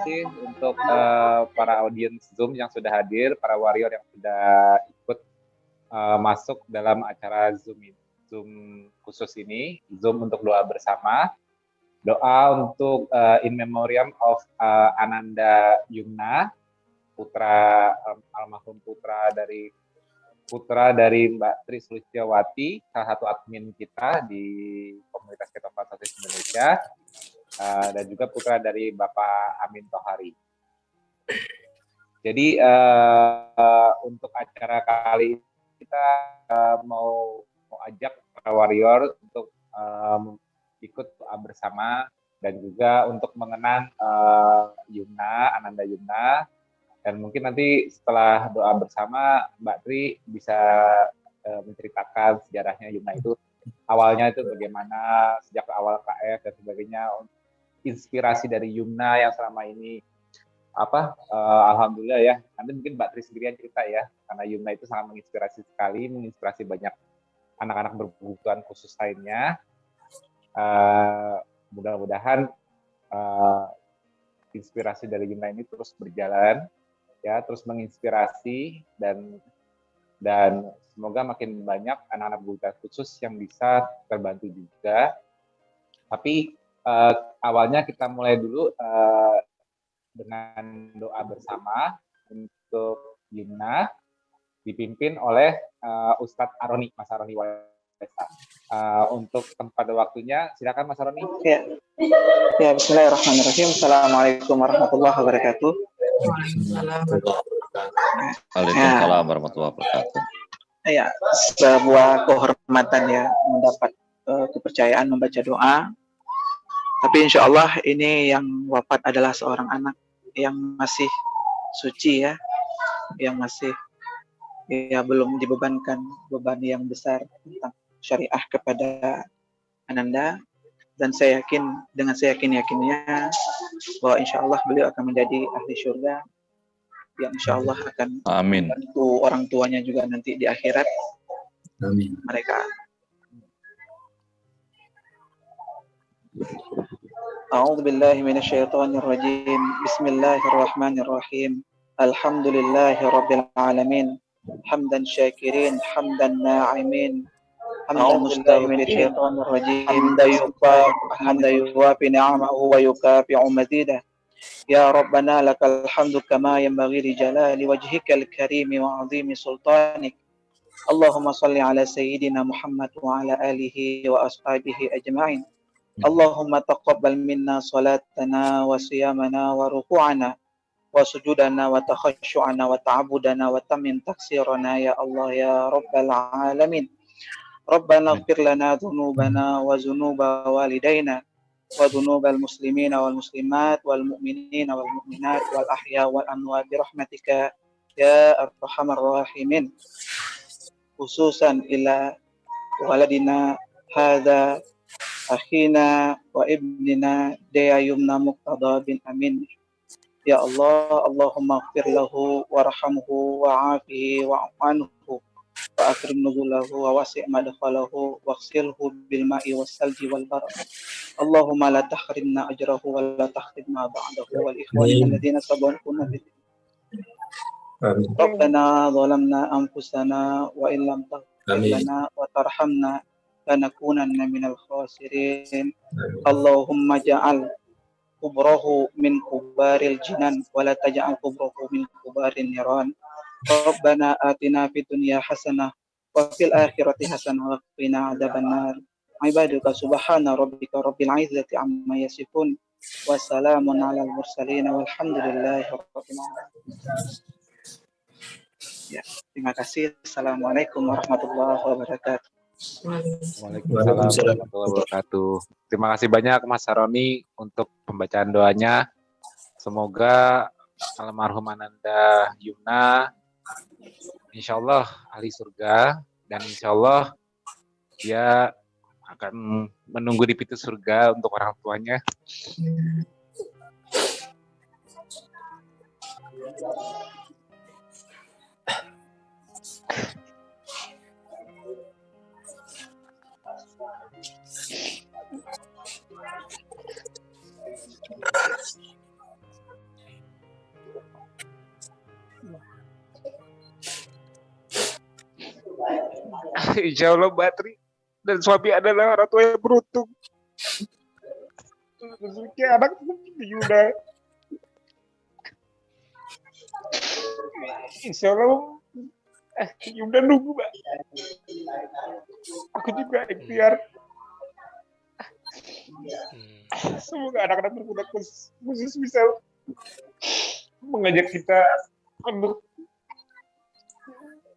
kasih untuk para audiens Zoom yang sudah hadir, para warrior yang sudah ikut masuk dalam acara Zoom khusus ini, Zoom untuk doa bersama. Doa untuk in memoriam of Ananda Yumna, almarhum putra dari Mbak Tri Sulistiawati, salah satu admin kita di komunitas Ketofasatis Indonesia, dan juga putra dari Bapak Amin Tohari. Jadi untuk acara kali ini kita mau ajak para warrior untuk ikut doa bersama dan juga untuk mengenang Ananda Yumna. Dan mungkin nanti setelah doa bersama, Mbak Tri bisa menceritakan sejarahnya Yumna itu, awalnya itu bagaimana, sejak awal KF dan sebagainya, inspirasi dari Yumna yang selama ini, alhamdulillah ya, nanti mungkin Mbak Tri sendiri yang cerita ya, karena Yumna itu sangat menginspirasi sekali, menginspirasi banyak anak-anak berkebutuhan khusus lainnya. Mudah-mudahan inspirasi dari Yumna ini terus berjalan, ya, terus menginspirasi dan semoga makin banyak anak-anak berkebutuhan khusus yang bisa terbantu juga. Tapi awalnya kita mulai dulu dengan doa bersama untuk Yumna, dipimpin oleh Ustadz Aroni, Mas Aroni Waisa. Untuk tempat waktunya, silakan Mas Aroni. Ya, bismillahirrahmanirrahim. Assalamualaikum warahmatullahi wabarakatuh. Waalaikumsalam warahmatullahi wabarakatuh. Ya, sebuah kehormatan ya mendapat kepercayaan membaca doa. Tapi insya Allah ini yang wafat adalah seorang anak yang masih suci ya, yang masih ya belum dibebankan beban yang besar tentang syariah kepada Ananda. Dan saya yakin, dengan seyakin-yakinnya bahwa insya Allah beliau akan menjadi ahli surga yang insya Allah akan membantu orang tuanya juga nanti di akhirat. Amin. Mereka. A'udzu billahi minasyaitonir rajim. Bismillahirrahmanirrahim. Alhamdulillahi rabbil alamin. Hamdan syakirin, hamdan na'imin. حمدا مستغفرين حمدا يوافي نعمه ويكافئ مزيده يا ربنا لك الحمد كما ينبغي لجلال وجهك الكريم وعظيم سلطانك اللهم صل على سيدنا محمد وعلى آله وأصحابه أجمعين اللهم تقبل منا صلاتنا وصيامنا وركوعنا وسجودنا وتخشعنا وتعبدنا وتمم تقصيرنا يا الله يا رب العالمين ربنا اغفر لنا ذنوبنا وذنوب والدينا وذنوب المسلمين والمسلمات والمؤمنين والمؤمنات والأحياء والأموات برحمتك يا أرحم الراحمين خصوصا إلى ولدنا هذا أخينا وابننا ديا يمنى مقتضى بن أمين يا الله اللهم اغفر له وارحمه وعافه واعف عنه وأكرم نزله ووسع مدخله واغسله بالماء والثلج والبرد اللهم لا تحرمنا أجره ولا تحرمنا بعده والإخوان الذين سبقونا ربنا ظلمنا أنفسنا وإن لم تغفر لنا وترحمنا لنكونن من الخاسرين اللهم اجعل قبره من كبار الجنان ولا تجعل قبره من كبار النيران ربنا آتنا في الدنيا حسنة وفي الآخرة حسنة وقنا عذاب النار عبادك سبحان ربك رب العزة عما يصفون وسلام على المرسلين والحمد لله رب العالمين. Ya, terima kasih. Assalamualaikum warahmatullahi wabarakatuh. Waalaikumsalam warahmatullahi wabarakatuh. Terima kasih banyak Mas Aroni untuk pembacaan doanya. Semoga almarhum Ananda Yumna insya Allah ahli surga, dan insya Allah dia akan menunggu di pintu surga untuk orang tuanya. Insya Allah Mbak Tri dan suami adalah orang tua yang beruntung. Memiliki anak seperti Yuda. Insya Allah Yuda nunggu Mbak. Aku juga ikhtiar. Semoga anak-anak berguna khusus bisa mengajak kita untuk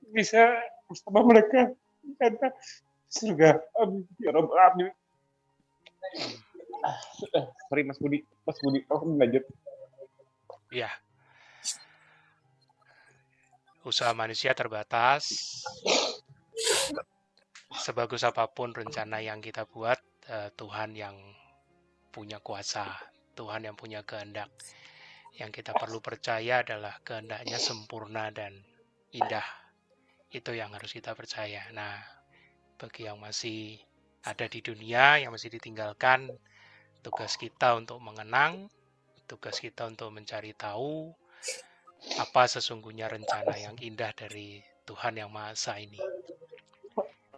bisa bersama mereka karena surga. Amin ya Rabbal Alamin. Sorry Mas Budi, lanjut. Ya. Usaha manusia terbatas. Sebagus apapun rencana yang kita buat, Tuhan yang punya kuasa, Tuhan yang punya kehendak. Yang kita perlu percaya adalah kehendaknya sempurna dan indah. Itu yang harus kita percaya. Nah, bagi yang masih ada di dunia, yang masih ditinggalkan, tugas kita untuk mengenang, tugas kita untuk mencari tahu apa sesungguhnya rencana yang indah dari Tuhan Yang Maha Esa ini.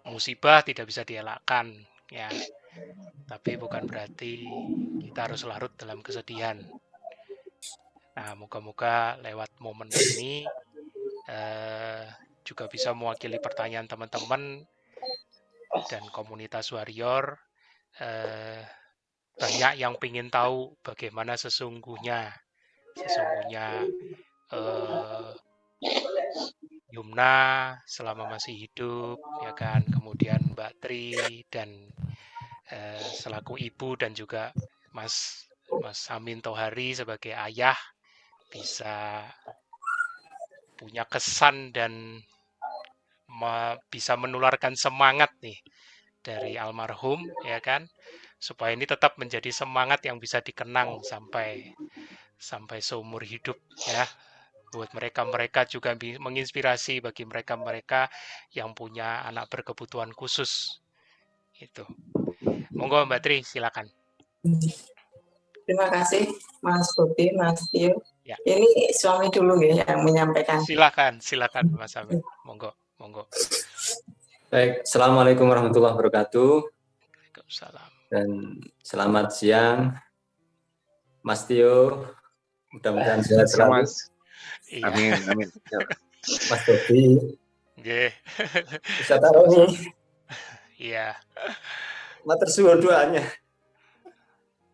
Musibah tidak bisa dielakkan, ya. Tapi bukan berarti kita harus larut dalam kesedihan. Nah, moga-moga lewat momen ini juga bisa mewakili pertanyaan teman-teman dan komunitas warrior. Banyak yang ingin tahu bagaimana sesungguhnya Yumna selama masih hidup, ya kan, kemudian Mbak Tri dan selaku ibu dan juga Mas Amin Tohari sebagai ayah bisa punya kesan dan bisa menularkan semangat nih dari almarhum, ya kan, supaya ini tetap menjadi semangat yang bisa dikenang sampai seumur hidup, ya, buat mereka juga menginspirasi bagi mereka yang punya anak berkebutuhan khusus. Itu. Monggo Mbak Tri, silakan. Terima kasih Mas Bobi, Mas Tio. Ya. Ini suami dulu ya yang menyampaikan. Silakan Mas Amin. Monggo. Baik, Assalamualaikum warahmatullahi wabarakatuh. Waalaikumsalam. Dan selamat siang, Mas Tio. Mudah-mudahan sehat selalu. Iya. Amin. Mas Bobi. Nggih. Bisa taruh nih. Iya. Matur suwun doanya.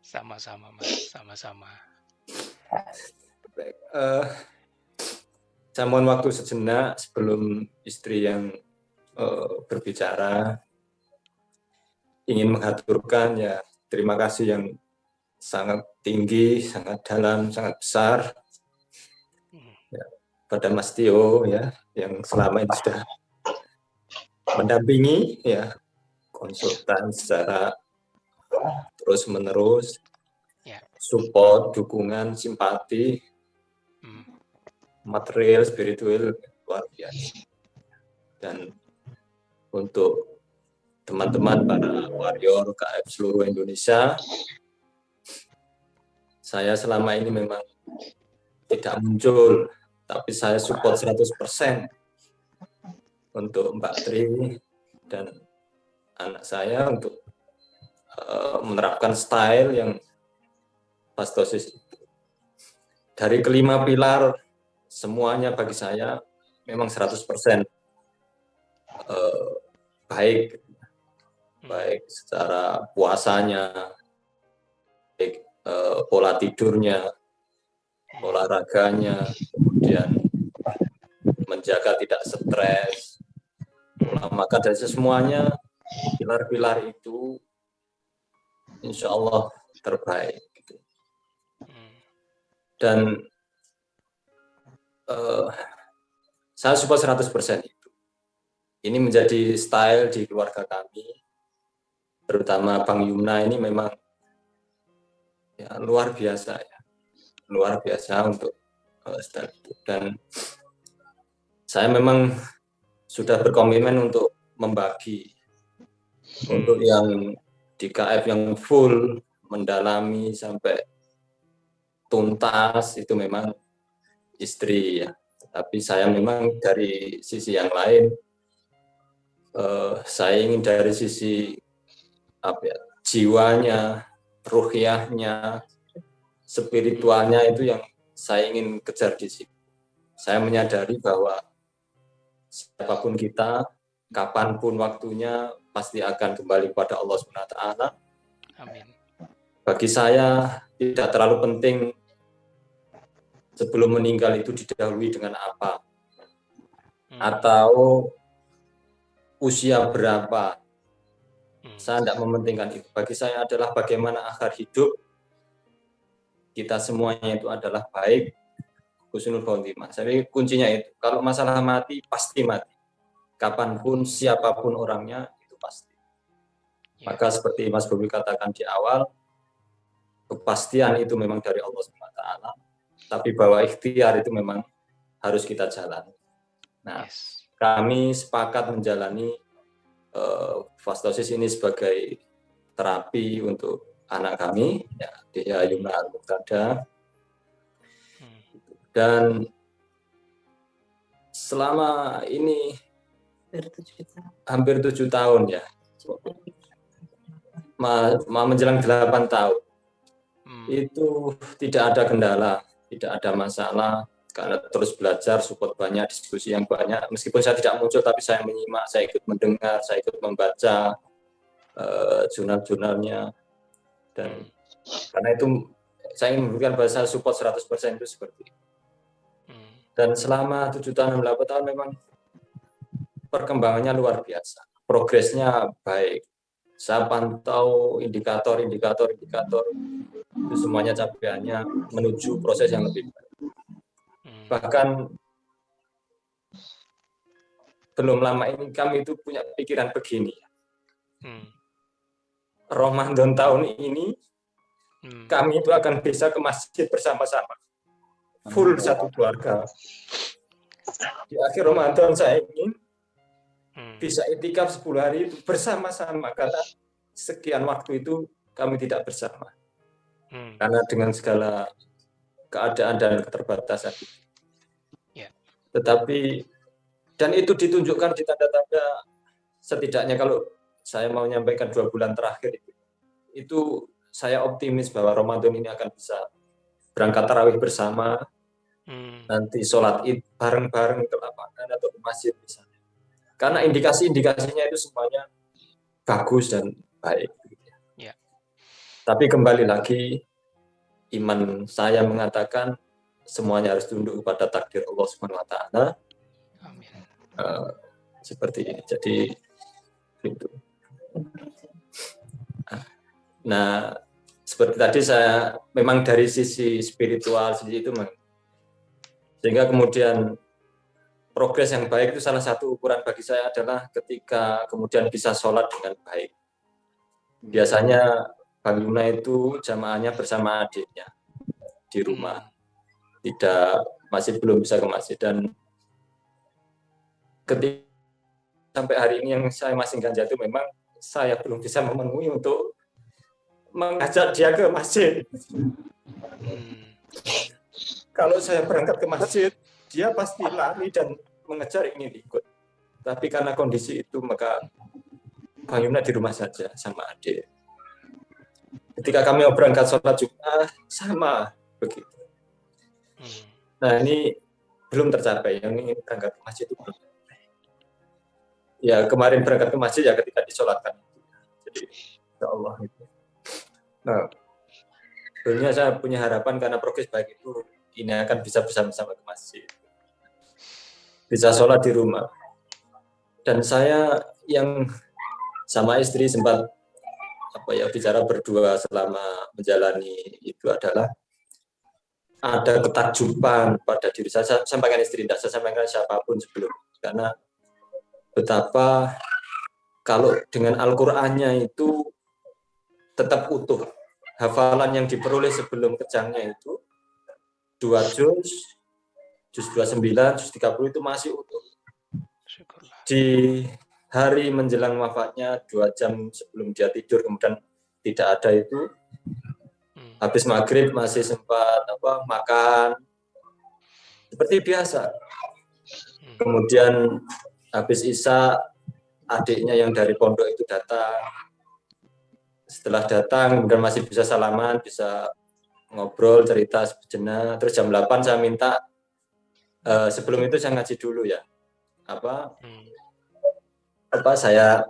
Sama-sama Mas, sama-sama. Baik, saya mohon waktu sejenak sebelum istri yang berbicara. Ingin mengaturkan ya terima kasih yang sangat tinggi, sangat dalam, sangat besar ya, pada Mas Tio ya yang selama ini sudah mendampingi ya konsultan secara terus-menerus, support, dukungan, simpati, material, spiritual luar biasa. Dan untuk teman-teman para warrior KF seluruh Indonesia, saya selama ini memang tidak muncul, tapi saya support 100% untuk Mbak Tri dan anak saya untuk menerapkan style yang pastosis itu. Dari kelima pilar, semuanya bagi saya memang 100% baik secara puasanya, baik pola tidurnya, olahraganya, kemudian menjaga tidak stres, pola makan, dan semuanya pilar-pilar itu insya Allah terbaik. Dan saya support 100% itu. Ini menjadi style di keluarga kami, terutama Bang Yumna ini memang ya, luar biasa untuk style itu. Dan saya memang sudah berkomitmen untuk membagi untuk yang di KF yang full mendalami sampai tuntas itu memang istri ya. Tapi saya memang dari sisi yang lain saya ingin dari sisi jiwanya, ruhiyahnya, spiritualnya itu yang saya ingin kejar di sini. Saya menyadari bahwa siapapun kita, kapanpun waktunya pasti akan kembali kepada Allah SWT. Amin. Bagi saya tidak terlalu penting sebelum meninggal itu didahului dengan apa, atau usia berapa. Saya tidak mementingkan itu. Bagi saya adalah bagaimana akhir hidup kita semuanya itu adalah baik, husnul khotimah. Jadi kuncinya itu. Kalau masalah mati, pasti mati. Kapanpun, siapapun orangnya, itu pasti. Maka seperti Mas Bobi katakan di awal, kepastian itu memang dari Allah SWT. Tapi bahwa ikhtiar itu memang harus kita jalani. Nah, kami sepakat menjalani fastosis ini sebagai terapi untuk anak kami, ya, Dea Yumna Al-Muqtada. Dan selama ini hampir 7 tahun ya, menjelang 8 tahun, itu tidak ada kendala, tidak ada masalah, karena terus belajar, support banyak, diskusi yang banyak. Meskipun saya tidak muncul, tapi saya menyimak, saya ikut mendengar, saya ikut membaca jurnal-jurnalnya. Dan karena itu saya ingin memberikan bahasa support 100% itu seperti itu. Dan selama 7 tahun, 8 tahun memang perkembangannya luar biasa. Progresnya baik. Saya pantau indikator itu semuanya capaiannya menuju proses yang lebih baik. Bahkan belum lama ini kami itu punya pikiran begini. Ramadan tahun ini kami itu akan bisa ke masjid bersama-sama. Full satu keluarga. Di akhir Ramadan saya ingin bisa itikaf 10 hari itu bersama-sama, karena sekian waktu itu kami tidak bersama. Karena dengan segala keadaan dan keterbatasan. Tetapi, dan itu ditunjukkan di tanda-tanda, setidaknya kalau saya mau menyampaikan 2 bulan terakhir itu saya optimis bahwa Ramadan ini akan bisa berangkat tarawih bersama, nanti sholat id bareng-bareng ke lapangan atau ke masjid misalnya. Karena indikasi-indikasinya itu semuanya bagus dan baik. Tapi kembali lagi, iman saya mengatakan semuanya harus tunduk kepada takdir Allah SWT. Seperti ini. Jadi itu. Nah, seperti tadi saya memang dari sisi spiritual sisi itu, sehingga kemudian progres yang baik itu salah satu ukuran bagi saya adalah ketika kemudian bisa sholat dengan baik. Biasanya Bang Yumna itu jamaahnya bersama adiknya di rumah. Masih belum bisa ke masjid, dan ketika sampai hari ini yang saya masih ganja itu memang saya belum bisa memenuhi untuk mengajak dia ke masjid. Kalau saya berangkat ke masjid, dia pasti lari dan mengejar ingin ikut. Tapi karena kondisi itu, maka Bang Yumna di rumah saja sama adik. Ketika kami mau berangkat sholat Jumat, sama begitu. Nah, ini belum tercapai. Yang ingin berangkat ke masjid itu belum tercapai. Ya, kemarin berangkat ke masjid ya ketika disolatkan. Jadi, ya Allah itu. Nah, sebenarnya saya punya harapan karena progres baik itu, ini akan bisa bersama-sama ke masjid. Bisa sholat di rumah. Dan saya yang sama istri sempat bicara berdua selama menjalani itu adalah ada ketakjuban pada diri saya sampaikan istri, tidak saya sampaikan siapapun sebelum, karena betapa kalau dengan Al-Qur'annya itu tetap utuh, hafalan yang diperoleh sebelum kejangnya itu 2 juz 29, juz 30 itu masih utuh. Di hari menjelang wafatnya 2 jam sebelum dia tidur kemudian tidak ada itu, habis maghrib masih sempat makan seperti biasa. Kemudian habis isya adiknya yang dari pondok itu datang. Setelah datang, kemudian masih bisa salaman, bisa ngobrol, cerita sejenak. Terus jam 8 saya minta, sebelum itu saya ngaji dulu ya. Saya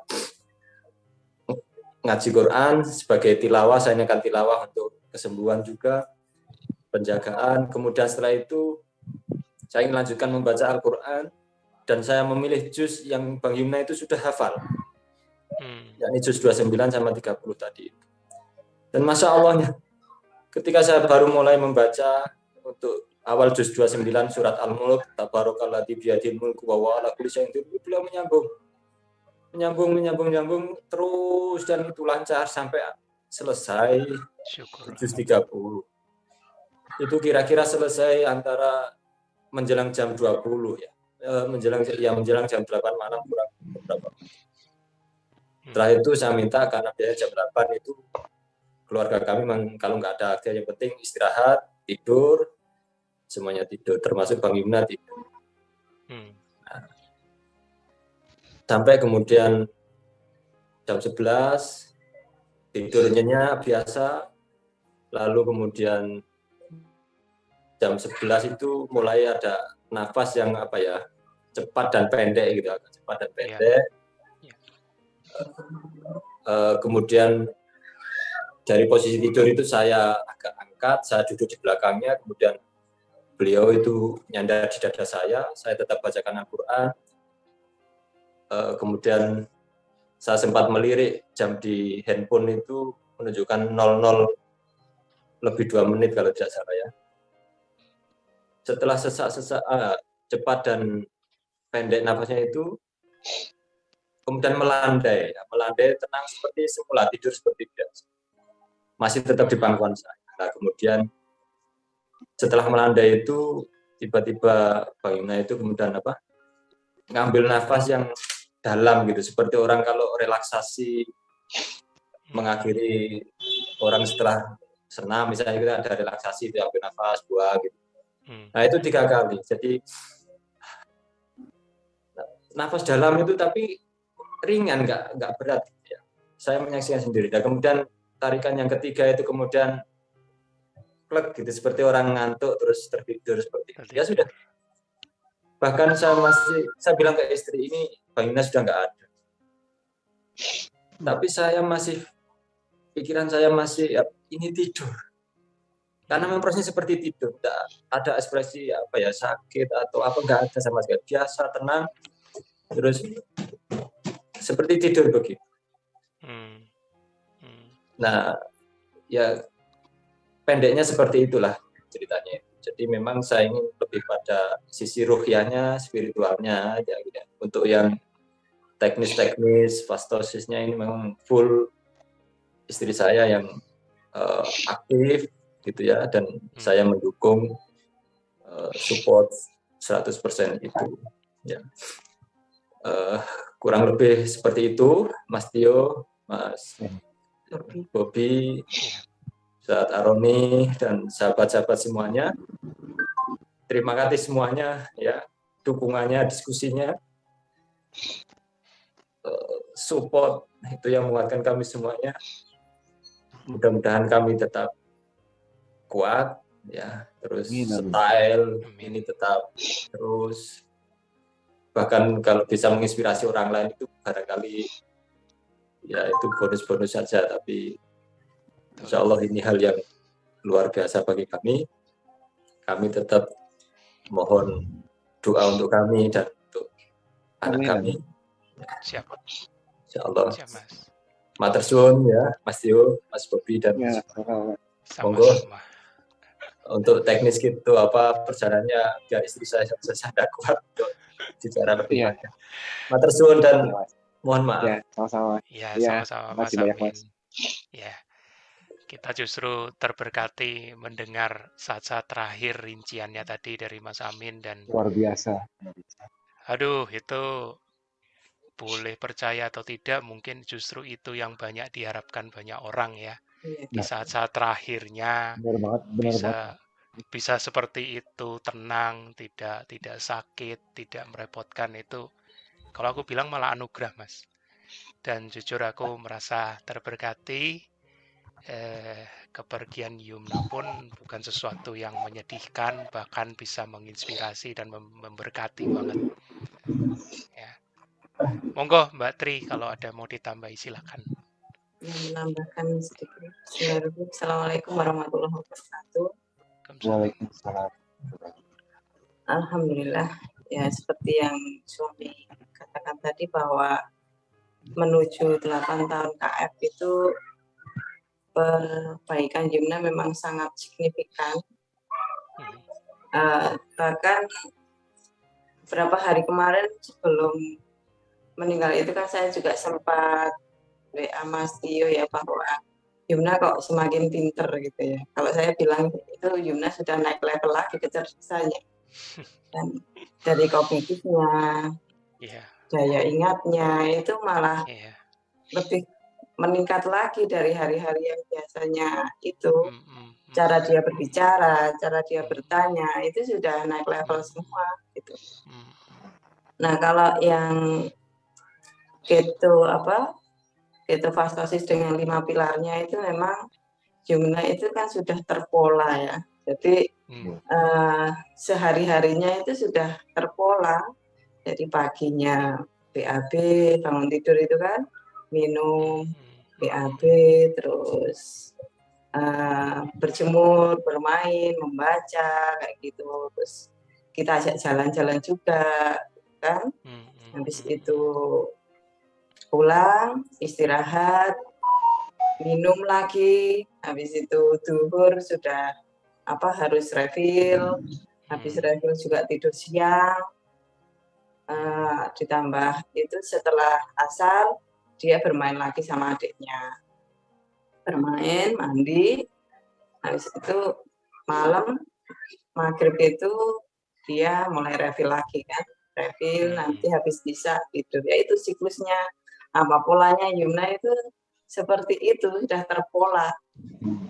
ngaji Quran sebagai tilawah, saya akan tilawah untuk kesembuhan juga, penjagaan. Kemudian setelah itu, saya ingin lanjutkan membaca Al-Quran, dan saya memilih juz yang Bang Yumna itu sudah hafal. Yakni juz 29 sama 30 tadi. Dan Masya Allahnya, ketika saya baru mulai membaca untuk awal juz 29 surat Al-Mulk, Tabarakalladzi biyadihil mulku wa huwa ala kulli syai'in qadir, beliau menyambung terus, dan itu lancar sampai selesai juz 30. Itu kira-kira selesai antara menjelang jam 20 ya. Menjelang jam 8 malam kurang beberapa. Setelah itu saya minta, karena biaya jam 8 itu keluarga kami kalau nggak ada aktivitas, yang penting istirahat, tidur, semuanya tidur, termasuk Bang Yumna tidur. Nah, sampai kemudian jam 11 tidur nyenyak biasa, lalu kemudian jam 11 itu mulai ada nafas yang cepat dan pendek gitu, agak cepat dan pendek. Kemudian dari posisi tidur itu saya agak angkat, saya duduk di belakangnya, kemudian beliau itu nyandar di dada saya tetap bacakan Al-Quran. Kemudian saya sempat melirik jam di handphone itu menunjukkan 00 lebih 2 menit kalau tidak salah ya. Setelah sesak-sesak cepat dan pendek nafasnya itu, kemudian melandai tenang seperti semula, tidur seperti biasa, masih tetap di pangkuan saya. Nah, kemudian setelah melandai itu tiba-tiba Bang Yumna itu kemudian ngambil nafas yang dalam gitu, seperti orang kalau relaksasi mengakhiri orang setelah senam misalnya, kita ada relaksasi itu ambil nafas buang gitu. Nah, itu 3 kali. Jadi nafas dalam itu tapi ringan, nggak berat ya. Saya menyaksikan sendiri. Dan kemudian tarikan yang ketiga itu kemudian plek gitu, seperti orang ngantuk terus tertidur seperti itu. Ya sudah. Bahkan saya bilang ke istri, ini Bang Yumna sudah nggak ada. Tapi pikiran saya masih ini tidur. Karena memang prosesnya seperti tidur, tidak ada ekspresi sakit atau apa, nggak ada sama sekali, biasa tenang, terus seperti tidur begitu. Nah, ya pendeknya seperti itulah ceritanya. Jadi memang saya ingin lebih pada sisi ruhiyahnya, spiritualnya, ya, gitu. Untuk yang teknis fastosisnya ini memang full istri saya yang aktif gitu ya, dan saya mendukung support 100% itu ya. Kurang lebih seperti itu, Mas Tio, Mas Bobi, Ustadz Aroni, dan sahabat-sahabat semuanya. Terima kasih semuanya ya, dukungannya, diskusinya, support itu yang menguatkan kami semuanya. Mudah-mudahan kami tetap kuat ya, terus style ini tetap terus, bahkan kalau bisa menginspirasi orang lain itu barangkali ya itu bonus-bonus saja, tapi insya Allah ini hal yang luar biasa bagi kami. Kami tetap mohon doa untuk kami dan untuk anak kami. Siap. Insya Allah. Siap, Mas. Matur suwun ya, Mas Tio, Mas Bobi, dan monggo untuk teknis gitu perjalanannya, biar istri saya tidak kuat untuk bicara lebih banyak. Matur suwun dan mohon maaf. Ya, sama-sama. Ya, sama-sama Mas banyak, Amin. Mas. Ya, kita justru terberkati mendengar saat-saat terakhir rinciannya tadi dari Mas Amin, dan luar biasa. Aduh, itu boleh percaya atau tidak, mungkin justru itu yang banyak diharapkan banyak orang ya. Di saat-saat terakhirnya Benar banget. bisa seperti itu, tenang, tidak sakit, tidak merepotkan, itu Kalau aku bilang malah anugerah, Mas. Dan jujur aku merasa terberkati. Kepergian Yumna pun bukan sesuatu yang menyedihkan, bahkan bisa menginspirasi dan memberkati banget. Ya. Monggo Mbak Tri, kalau ada mau ditambahi silakan. Yang menambahkan sedikit. Assalamualaikum warahmatullahi wabarakatuh. Waalaikumsalam. Alhamdulillah, ya seperti yang suami katakan tadi bahwa menuju 8 tahun KF itu perbaikan Yumna memang sangat signifikan. Bahkan beberapa hari kemarin sebelum meninggal itu kan saya juga sempat WA Mas Tio ya bahwa Yumna kok semakin pinter gitu ya. Kalau saya bilang itu Yumna sudah naik level lagi kecerdasannya. Dan dari kognitifnya, daya ingatnya itu malah lebih meningkat lagi dari hari-hari yang biasanya itu. Cara dia berbicara, cara dia bertanya itu sudah naik level semua gitu. Nah, kalau yang ketofastosis dengan 5 pilarnya itu memang Yumna itu kan sudah terpola ya. Jadi sehari-harinya itu sudah terpola. Jadi paginya BAB, bangun tidur itu kan minum BAB, terus berjemur, bermain, membaca kayak gitu. Terus kita ajak jalan-jalan juga kan. Habis itu pulang, istirahat, minum lagi, habis itu duhur sudah harus refill, habis refill juga tidur siang, ditambah itu setelah asar dia bermain lagi sama adiknya, bermain, mandi, habis itu malam maghrib itu dia mulai refill lagi kan, refill nanti habis bisa tidur, ya itu siklusnya. Apa polanya Yumna itu seperti itu, sudah terpola.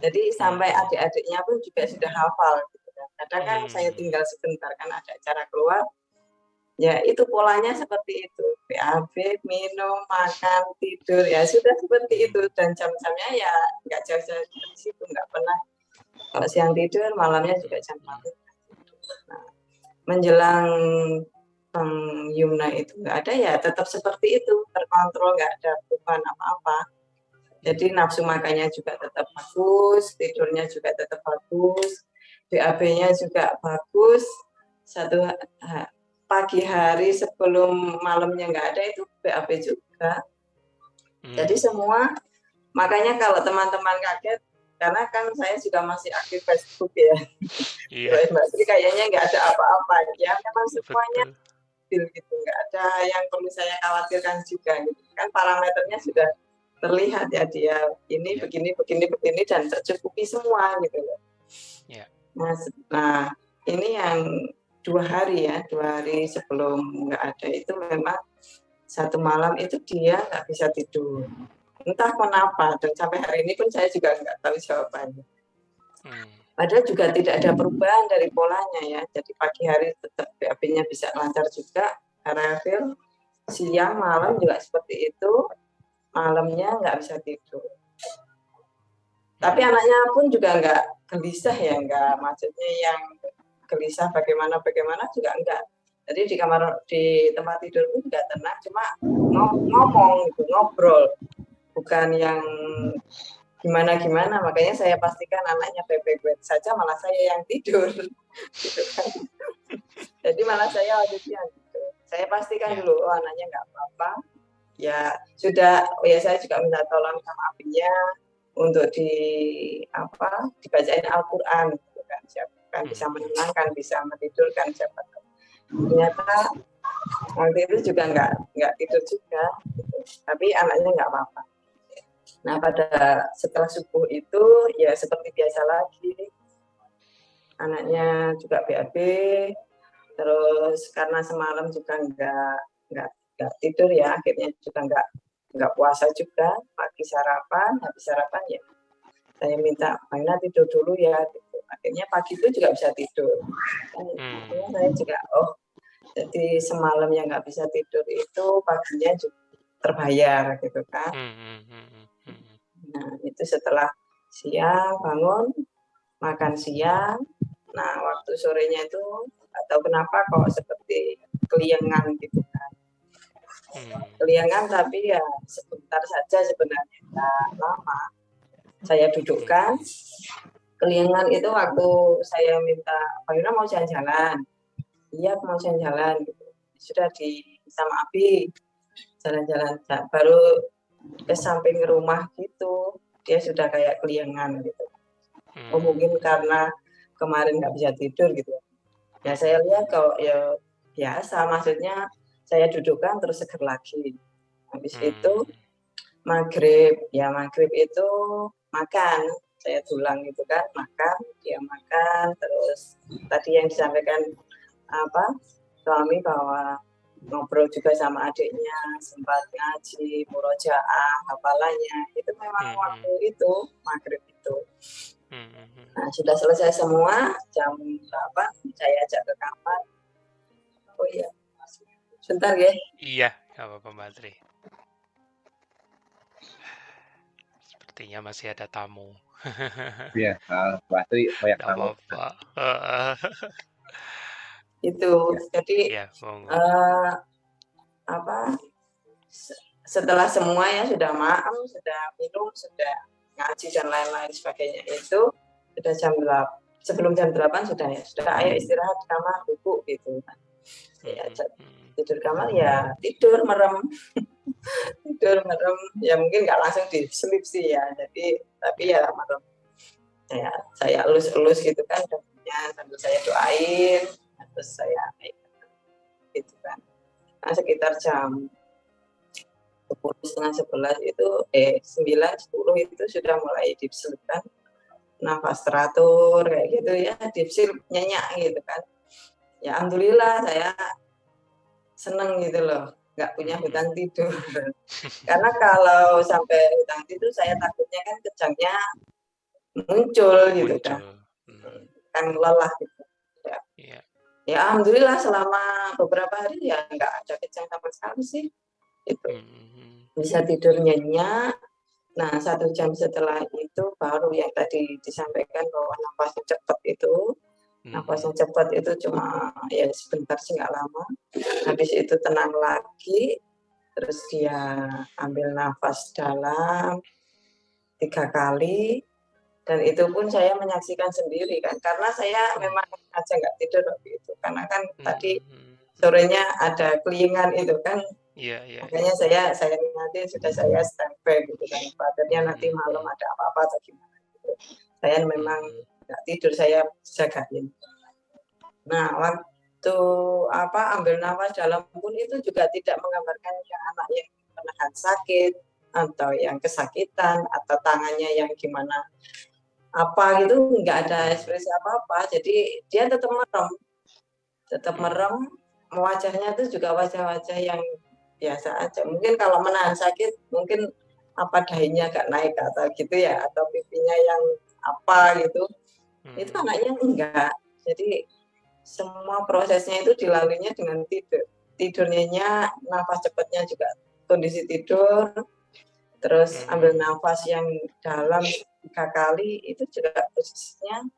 Jadi sampai adik-adiknya pun juga sudah hafal. Gitu. Kadang kan saya tinggal sebentar kan ada acara keluar, ya itu polanya seperti itu. BAB, minum, makan, tidur, ya sudah seperti itu. Dan jam-jamnya ya nggak jauh-jauh dari situ, nggak pernah. Kalau siang tidur, malamnya juga jam 4. Nah, menjelang Yumna itu nggak ada ya tetap seperti itu, terkontrol, nggak ada perubahan apa-apa. Jadi nafsu makannya juga tetap bagus, tidurnya juga tetap bagus, BAB-nya juga bagus. Pagi hari sebelum malamnya nggak ada itu BAB juga. Jadi semua, makanya kalau teman-teman kaget, karena kan saya juga masih aktif Facebook ya. Mbak Sri kayaknya nggak ada apa-apa, ya memang semuanya gitu, nggak ada yang perlu saya khawatirkan juga gitu. Kan parameternya sudah terlihat ya, dia ini begini dan tercukupi semua gitu loh. Nah ini yang 2 hari sebelum nggak ada itu memang satu malam itu dia nggak bisa tidur, entah kenapa, dan sampai hari ini pun saya juga nggak tahu jawabannya. Padahal juga tidak ada perubahan dari polanya ya. Jadi pagi hari tetap BAB-nya bisa lancar juga, refill, siang malam juga seperti itu, malamnya nggak bisa tidur. Tapi anaknya pun juga nggak gelisah ya, nggak maksudnya yang gelisah bagaimana juga enggak. Jadi di tempat tidur pun juga tenang, cuma ngomong gitu, ngobrol, bukan yang gimana, makanya saya pastikan anaknya baik-baik saja, malah saya yang tidur gitu kan. Jadi malah saya waktu itu yang tidur. Saya pastikan dulu anaknya nggak apa-apa, ya sudah. Ya saya juga minta tolong sama abinya untuk dibacain Al-Quran gitu kan, siapa kan bisa menenangkan, bisa mentidurkan siapa tahu. Ternyata waktu itu juga nggak tidur juga gitu. Tapi anaknya nggak apa-apa. Nah setelah subuh itu ya seperti biasa lagi, anaknya juga BAB, terus karena semalam juga nggak tidur ya, akhirnya juga nggak puasa juga, pagi sarapan, habis sarapan ya saya minta Maina tidur dulu ya gitu. Akhirnya pagi itu juga bisa tidur. Akhirnya saya juga Jadi semalam yang nggak bisa tidur itu paginya juga terbayar gitu kan. Nah itu setelah siang bangun, makan siang. Nah waktu sorenya itu atau kenapa kok seperti keliengan gitu kan. Keliengan tapi ya sebentar saja sebenarnya, nggak lama. Saya dudukkan. Keliengan itu waktu saya minta, Pak Yuna mau jalan-jalan. Iya, mau jalan-jalan. Gitu. Sudah sama Abi, jalan-jalan. Baru ke samping rumah gitu, dia sudah kayak keliengan gitu. Oh, mungkin karena kemarin nggak bisa tidur gitu. Ya saya lihat kalau ya biasa, maksudnya saya dudukkan terus seger lagi. Habis itu maghrib itu makan. Saya tulang gitu kan, makan, dia makan, terus tadi yang disampaikan suami bahwa ngobrol juga sama adiknya, sempat ngaji, murojaah, hafalannya, itu memang waktu itu, maghrib itu. Nah, sudah selesai semua, jam 8, saya ajak ke kamar. Oh iya, sebentar ya. Iya, nggak apa-apa Mbak Tri. Sepertinya masih ada tamu. Iya, Mbak Tri banyak tamu. Itu jadi setelah semua ya sudah makan, sudah minum, sudah ngaji dan lain-lain sebagainya itu sudah jam 8, sebelum jam 8 sudah ayo istirahat di kamar buku gitu kan. Ya, tidur kamar ya tidur merem. Tidur merem ya mungkin nggak langsung di sleep sih ya, jadi tapi ya merem. Saya elus-elus gitu kan sambil saya doain, terus saya gitu kan. Nah, sekitar jam 10:30, 11 itu 9:10 itu sudah mulai deep sleep kan, nafas teratur kayak gitu ya, deep sleep nyenyak gitu kan. Ya alhamdulillah saya seneng gitu loh, nggak punya hutang tidur. Karena kalau sampai hutang tidur saya takutnya kan kejangnya muncul gitu kan, kan lelah gitu. Ya alhamdulillah selama beberapa hari ya nggak ada kejang sama sekali sih. Itu bisa tidur nyenyak. Nah 1 jam setelah itu baru yang tadi disampaikan bahwa nafasnya cepat itu, nafasnya cepat itu cuma ya sebentar sih nggak lama. Habis itu tenang lagi, terus dia ambil nafas dalam 3 kali, dan itu pun saya menyaksikan sendiri kan, karena saya memang aja nggak tidur waktu itu, karena kan tadi sorenya ada keliengan itu kan. Makanya saya nanti sudah saya standby gitu kan, padatnya nanti malam ada apa-apa atau gimana gitu. Saya memang nggak tidur, saya jagain. Nah waktu ambil nafas dalam pun itu juga tidak menggambarkan yang anak yang menahan sakit atau yang kesakitan atau tangannya yang gimana gitu, nggak ada ekspresi apa-apa. Jadi dia tetap merem, wajahnya itu juga wajah-wajah yang biasa aja. Mungkin kalau menahan sakit mungkin dahinya agak naik atau gitu ya, atau pipinya yang gitu. Itu anaknya enggak. Jadi semua prosesnya itu dilaluinya dengan tidurnya, nafas cepatnya juga kondisi tidur, terus ambil nafas yang dalam 3 kali itu juga posisinya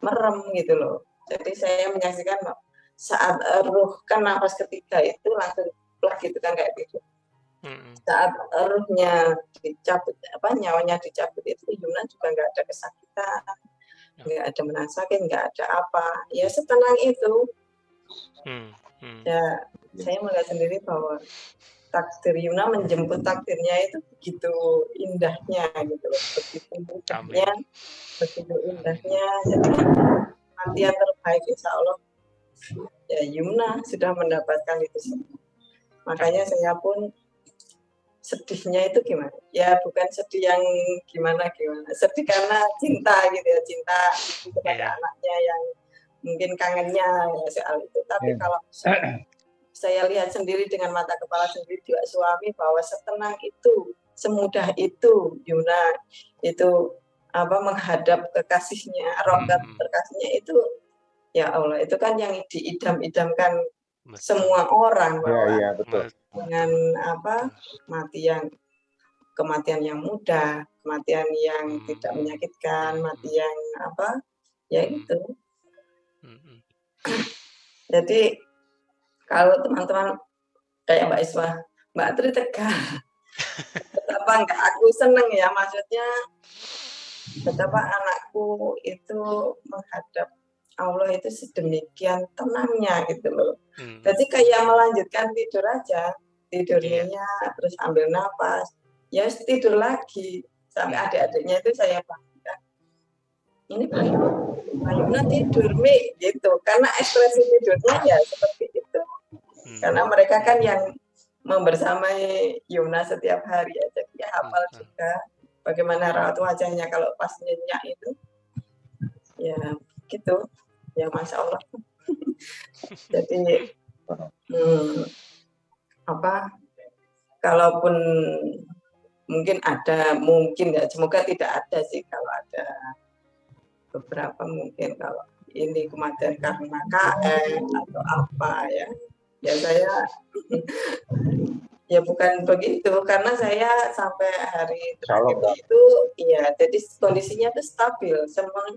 merem gitu loh. Jadi saya menyaksikan saat ruh kan nafas ketiga itu langsung plak gitu kan kayak gitu. Saat ruhnya dicabut, nyawanya dicabut itu Yuna juga nggak ada kesakitan, nggak ada menahan sakit, nggak ada apa. Ya setenang itu. Ya saya melihat sendiri bahwa takdir Yuna menjemput takdirnya itu begitu indahnya gitu loh, begitu indahnya. Jadi nanti yang terbaik insya Allah ya Yuna sudah mendapatkan itu semua. Makanya saya pun sedihnya itu gimana? Ya bukan sedih yang gimana, sedih karena cinta gitu ya, cinta kepada anaknya yang mungkin kangennya ya soal itu. Tapi kalau saya lihat sendiri dengan mata kepala sendiri juga suami bahwa setenang itu, semudah itu Yuna itu menghadap kekasihnya, rokat terkasihnya itu, ya Allah itu kan yang diidam-idamkan Betul. semua orang Iya, bahwa iya, betul. dengan apa kematian yang mudah, kematian yang tidak menyakitkan, mati yang apa, ya itu. Jadi kalau teman-teman kayak Mbak Iswa, Mbak Tri tegar, betapa enggak aku seneng ya, maksudnya betapa anakku itu menghadap Allah itu sedemikian tenangnya gitu loh. Jadi kayak melanjutkan tidur aja, tidurnya terus ambil napas, ya tidur lagi. Sampai adik-adiknya itu saya bangunkan, ini Pak Yumna tidur, Mi, gitu. Karena ekspresi tidurnya ya seperti itu. Karena mereka kan yang membersamai Yumna setiap hari ya, jadi ya hafal juga bagaimana raut wajahnya kalau pas nyenyak itu. Ya gitu, ya Masya Allah. Jadi kalaupun mungkin ya, semoga tidak ada sih kalau ada beberapa mungkin kalau ini kematian karena KM atau apa ya saya ya bukan begitu, karena saya sampai hari terakhir itu ya jadi kondisinya itu stabil,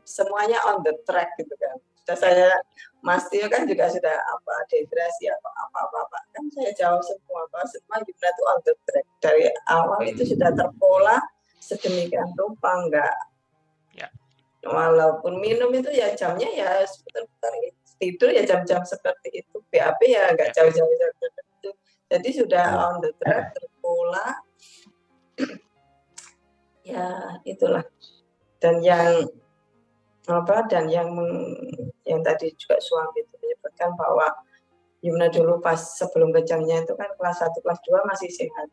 semuanya on the track gitu kan. Saya Mas Tio kan juga sudah dehidrasi apa kan saya jawab semua Yumna itu on the track dari awal itu sudah terpola sedemikian rupa, enggak walaupun minum itu ya jamnya ya seputar tidur ya jam-jam seperti itu, BAP ya enggak jauh-jauh seperti itu, jadi sudah on the track terpola ya itulah. Dan yang yang tadi juga suami itu menyebutkan bahwa Yumna dulu pas sebelum kejangnya itu kan kelas 1, kelas 2 masih sehat.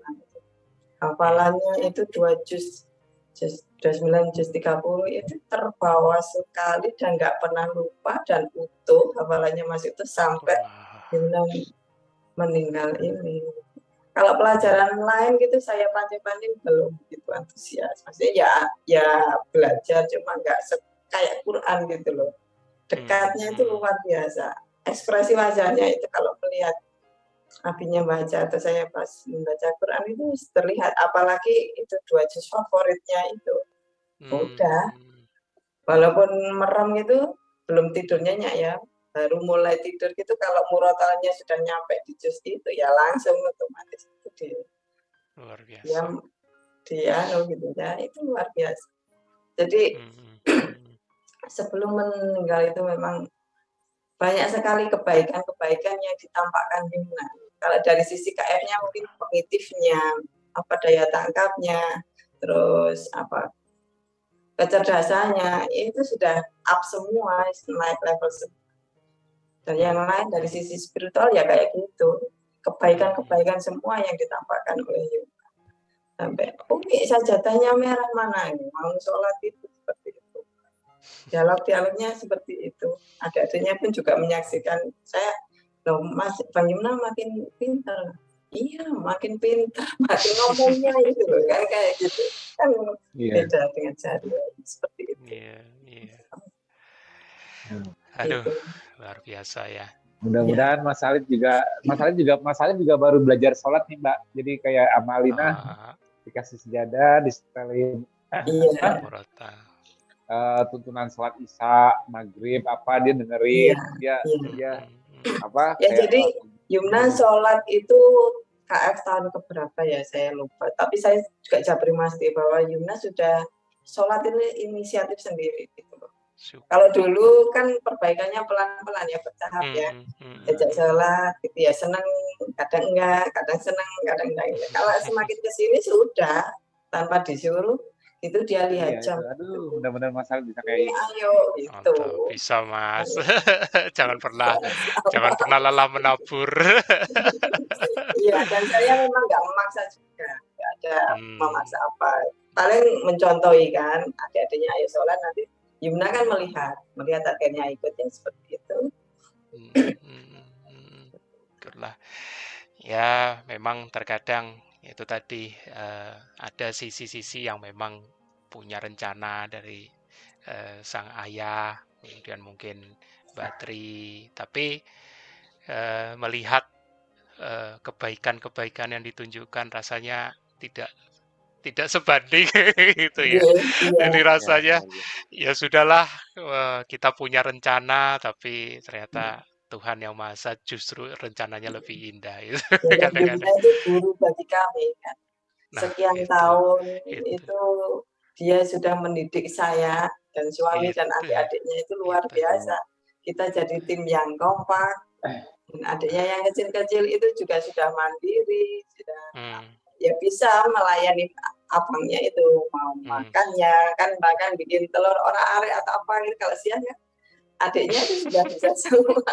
Hafalannya itu 2 juz 29, juz 30 itu terbawa sekali dan nggak pernah lupa dan utuh hafalannya masih itu sampai Yumna meninggal ini. Kalau pelajaran lain gitu saya pancing-pancing belum begitu antusias. Maksudnya ya belajar cuma nggak kayak Quran gitu loh. Dekatnya itu luar biasa. Ekspresi wajahnya itu kalau melihat abinya baca atau saya pas membaca Quran itu terlihat, apalagi itu 2 juz favoritnya itu. Udah. Walaupun merem itu belum tidur nyenyak ya. Baru mulai tidur gitu kalau murotalnya sudah nyampe di juz itu ya langsung otomatis itu luar biasa. Dia gitu ya, itu luar biasa. Jadi sebelum meninggal itu memang banyak sekali kebaikan-kebaikan yang ditampakkan Yumna. Kalau dari sisi KF-nya mungkin kognitifnya, daya tangkapnya, terus kecerdasannya, itu sudah up semua, naik level semua. Dan yang lain dari sisi spiritual ya kayak gitu, kebaikan-kebaikan semua yang ditampakkan oleh Yumna. Sampai, sajadahnya merah mana ini, mau sholat itu seperti itu. Dialog-dialognya seperti itu. Adik-adiknya pun juga menyaksikan saya, loh Mas Bang Yumna makin pintar. Iya, makin pintar, makin ngomongnya itu loh kan kayak gitu. Kan beda dengan jari seperti itu. Iya. Aduh, luar biasa ya. Mudah-mudahan Mas Alif juga baru belajar sholat nih Mbak. Jadi kayak Amalina dikasih sejadah, disetelin tuntunan sholat Isya, Maghrib dia dengerin, dia jadi Yumna sholat itu KF tahun keberapa ya saya lupa. Tapi saya juga japri Masti bahwa Yumna sudah sholat ini inisiatif sendiri gitu loh. Kalau dulu kan perbaikannya pelan-pelan ya, bertahap ya. Sejak sholat gitu ya, senang, kadang enggak, kadang senang, kadang enggak. Kalau semakin ke sini sudah tanpa disuruh itu dia lihat jam. Aduh, mudah-mudahan Mas Alif bisa kayak ayo gitu. Mantap, bisa Mas. jangan pernah lelah menabur. Iya, dan saya memang nggak memaksa juga, nggak ada memaksa apa. Paling mencontohi kan, adik-adiknya ayo sholat, nanti Yumna kan melihat akhirnya ikutnya seperti itu. Ya, memang terkadang itu tadi ada sisi-sisi yang memang punya rencana dari sang ayah, kemudian mungkin Mbak Tri, tapi melihat kebaikan-kebaikan yang ditunjukkan rasanya tidak sebanding gitu ya. Jadi rasanya ya sudahlah, kita punya rencana tapi ternyata Tuhan Yang Maha Esa justru rencananya lebih indah itu kadang-kadang. Itu guru bagi kami kan. Sekian tahun itu dia sudah mendidik saya dan suami dan adik-adiknya itu luar biasa. Kita jadi tim yang kompak. Dan adiknya yang kecil-kecil itu juga sudah mandiri, sudah ya bisa melayani abangnya itu, mau makannya kan, bahkan bikin telur orak-arik atau apa gitu kalau siang ya. Adiknya itu sudah bisa semua.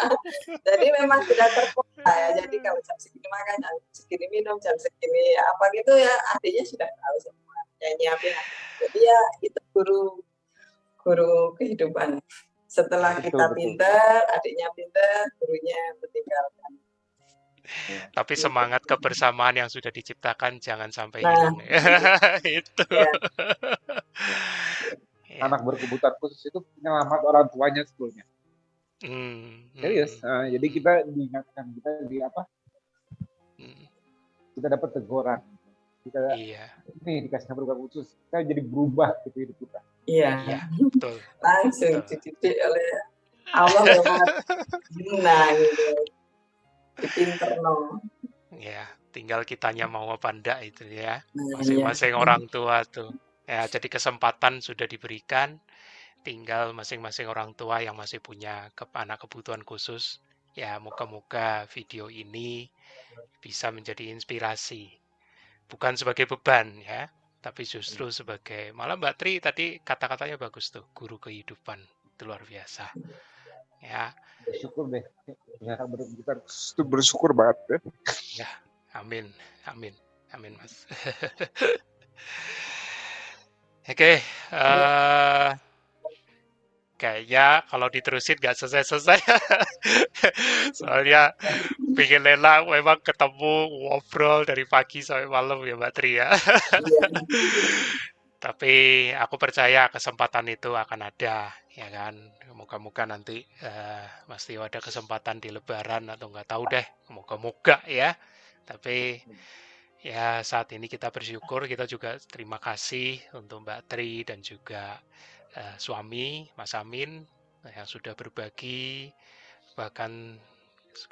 Jadi memang sudah terpokok ya. Jadi kalau jam segini makan, jam segini minum, jam segini apa gitu ya, adiknya sudah tahu semua. Ya nyiapin. Jadi ya itu guru kehidupan. Setelah kita pintar, adiknya pintar, gurunya meninggalkan. Tapi semangat kebersamaan yang sudah diciptakan jangan sampai hilang. Itu. Anak berkebutuhan khusus itu penyelamat orang tuanya sebetulnya. Serius. Jadi kita diingatkan, kita kita dapat teguran. Kita ini dikasih keberkahan khusus, kita jadi berubah gitu hidup kita. Iya, betul. Langsung dididik oleh Allah lewat guna gitu. Dipinterno. Ya, tinggal kitanya mau apa enggak itu ya. Masing-masing orang tua tuh. Ya, jadi kesempatan sudah diberikan, tinggal masing-masing orang tua yang masih punya anak kebutuhan khusus, ya moga-moga video ini bisa menjadi inspirasi. Bukan sebagai beban ya, tapi justru sebagai, malah Mbak Tri tadi kata-katanya bagus tuh, guru kehidupan, itu luar biasa. Ya. Bersyukur deh, ya bersyukur banget ya. Ya, amin Mas. Oke, kayaknya kalau diterusin nggak selesai-selesai. Soalnya pengen lelang memang ketemu ngobrol dari pagi sampai malam ya Mbak Tri ya. Tapi aku percaya kesempatan itu akan ada, ya kan. Moga-moga nanti Mas Tio ada kesempatan di Lebaran atau nggak tahu deh. Moga-moga ya. Tapi ya saat ini kita bersyukur, kita juga terima kasih untuk Mbak Tri dan juga suami Mas Amin yang sudah berbagi, bahkan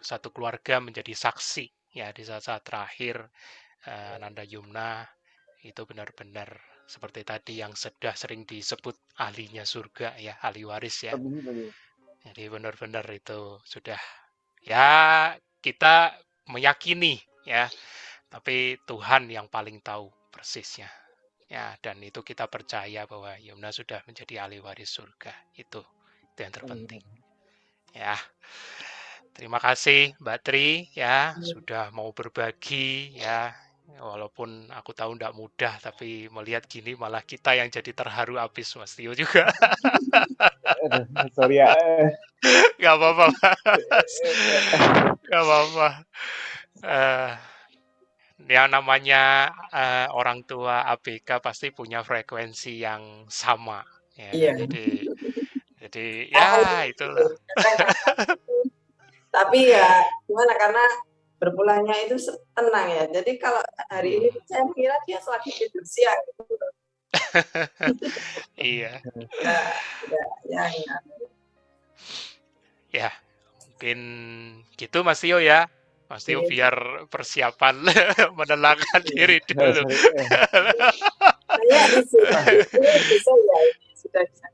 satu keluarga menjadi saksi ya di saat-saat terakhir Nanda Yumna itu benar-benar seperti tadi yang sudah sering disebut ahlinya surga ya, ahli waris ya. Jadi benar-benar itu sudah ya kita meyakini ya. Tapi Tuhan yang paling tahu persisnya. Ya, dan itu kita percaya bahwa Yumna sudah menjadi ahli waris surga. Itu yang terpenting. Ya. Terima kasih Mbak Tri ya, sudah mau berbagi ya. Walaupun aku tahu tidak mudah, tapi melihat gini malah kita yang jadi terharu habis Mas Tio juga. Sorry ya. Gak apa-apa. Gak apa-apa. Yang namanya orang tua ABK pasti punya frekuensi yang sama ya. Iya. Jadi ya itulah. Tapi ya gimana, karena berpulangnya itu tenang ya. Jadi kalau hari ini saya mengira dia lagi tidur siang gitu. Iya. Ya, mungkin gitu Mas Tio ya. Mas Tio biar persiapan menenangkan diri dulu. Saya bisa ya, sudah bisa.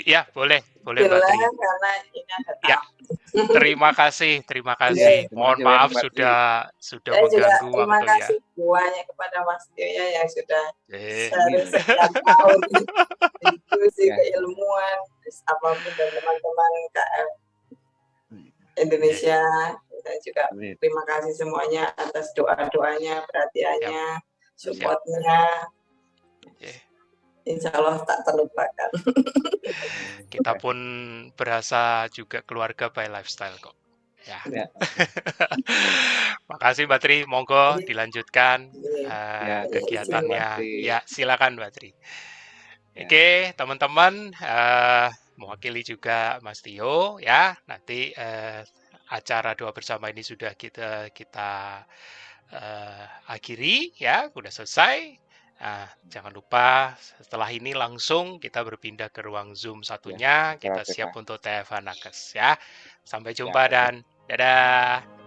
Ya, boleh Mbak Tri. Karena ini ada ya. Terima kasih. Mohon maaf sudah mengganggu waktu ya. Terima kasih banyak kepada Mas Tio ya yang sudah sekian tahun diskusi keilmuan apapun dan teman-teman KM Indonesia. Saya juga terima kasih semuanya atas doa-doanya, perhatiannya, supportnya. Insya Allah tak terlupakan. Kita pun berasa juga keluarga by lifestyle kok. Ya. Makasih Mbak Tri, monggo dilanjutkan kegiatannya. Ya, silakan Mbak Tri. Oke, teman-teman, mewakili juga Mas Tio ya. Nanti acara doa bersama ini sudah kita akhiri ya, udah selesai. Jangan lupa setelah ini langsung kita berpindah ke ruang Zoom satunya, kita siap untuk TFA Nakes ya. Sampai jumpa dan dadah.